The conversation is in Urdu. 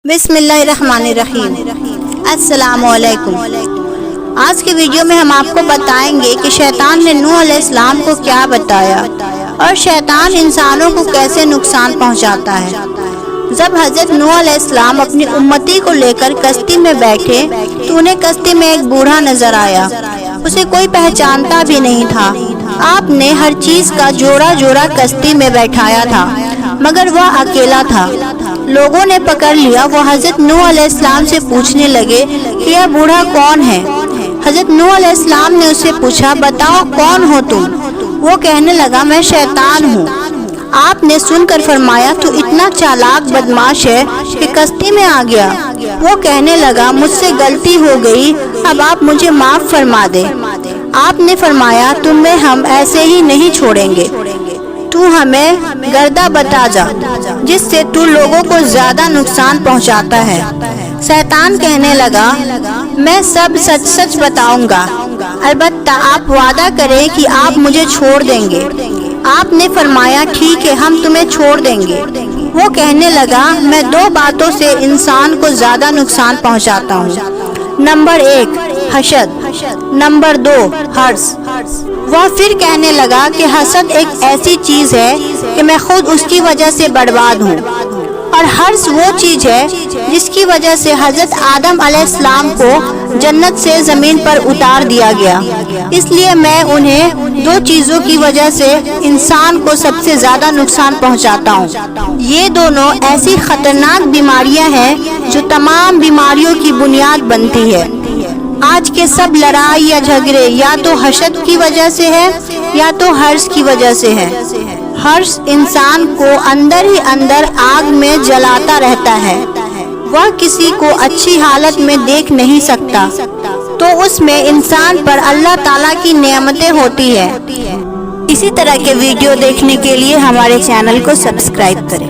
بسم اللہ الرحمن الرحیم۔ السلام علیکم۔ آج کے ویڈیو میں ہم آپ کو بتائیں گے کہ شیطان نے نوح علیہ السلام کو کیا بتایا اور شیطان انسانوں کو کیسے نقصان پہنچاتا ہے۔ جب حضرت نوح علیہ السلام اپنی امتی کو لے کر کشتی میں بیٹھے تو انہیں کشتی میں ایک بوڑھا نظر آیا۔ اسے کوئی پہچانتا بھی نہیں تھا۔ آپ نے ہر چیز کا جوڑا جوڑا کشتی میں بیٹھایا تھا مگر وہ اکیلا تھا۔ لوگوں نے پکڑ لیا۔ وہ حضرت نوح علیہ السلام سے پوچھنے لگے کہ یہ بوڑھا کون ہے۔ حضرت نوح علیہ السلام نے اس سے پوچھا، بتاؤ کون ہو تم؟ وہ کہنے لگا، میں شیطان ہوں۔ آپ نے سن کر فرمایا، تو اتنا چالاک بدماش ہے کہ کشتی میں آ گیا۔ وہ کہنے لگا، مجھ سے غلطی ہو گئی، اب آپ مجھے معاف فرما دے۔ آپ نے فرمایا، تمہیں ہم ایسے ہی نہیں چھوڑیں گے، تو ہمیں گردہ بتا جا جس سے تو لوگوں کو زیادہ نقصان پہنچاتا ہے۔ شیطان کہنے لگا، میں سب سچ سچ بتاؤں گا، البتہ آپ وعدہ کریں کہ آپ مجھے چھوڑ دیں گے۔ آپ نے فرمایا، ٹھیک ہے، ہم تمہیں چھوڑ دیں گے۔ وہ کہنے لگا، میں دو باتوں سے انسان کو زیادہ نقصان پہنچاتا ہوں۔ نمبر 1 حسد، نمبر 2 حرص۔ وہ پھر کہنے لگا کہ حسد ایک ایسی چیز ہے کہ میں خود اس کی وجہ سے برباد ہوں، اور حرص وہ چیز ہے جس کی وجہ سے حضرت آدم علیہ السلام کو جنت سے زمین پر اتار دیا گیا۔ اس لیے میں انہیں دو چیزوں کی وجہ سے انسان کو سب سے زیادہ نقصان پہنچاتا ہوں۔ یہ دونوں ایسی خطرناک بیماریاں ہیں جو تمام بیماریوں کی بنیاد بنتی ہے۔ آج کے سب لڑائی یا جھگڑے یا تو حسد کی وجہ سے ہے یا تو حرص کی وجہ سے ہے۔ حرص انسان کو اندر ہی اندر آگ میں جلاتا رہتا ہے۔ وہ کسی کو اچھی حالت میں دیکھ نہیں سکتا تو اس میں انسان پر اللہ تعالیٰ کی نعمتیں ہوتی ہے۔ اسی طرح کے ویڈیو دیکھنے کے لیے ہمارے چینل کو سبسکرائب کریں۔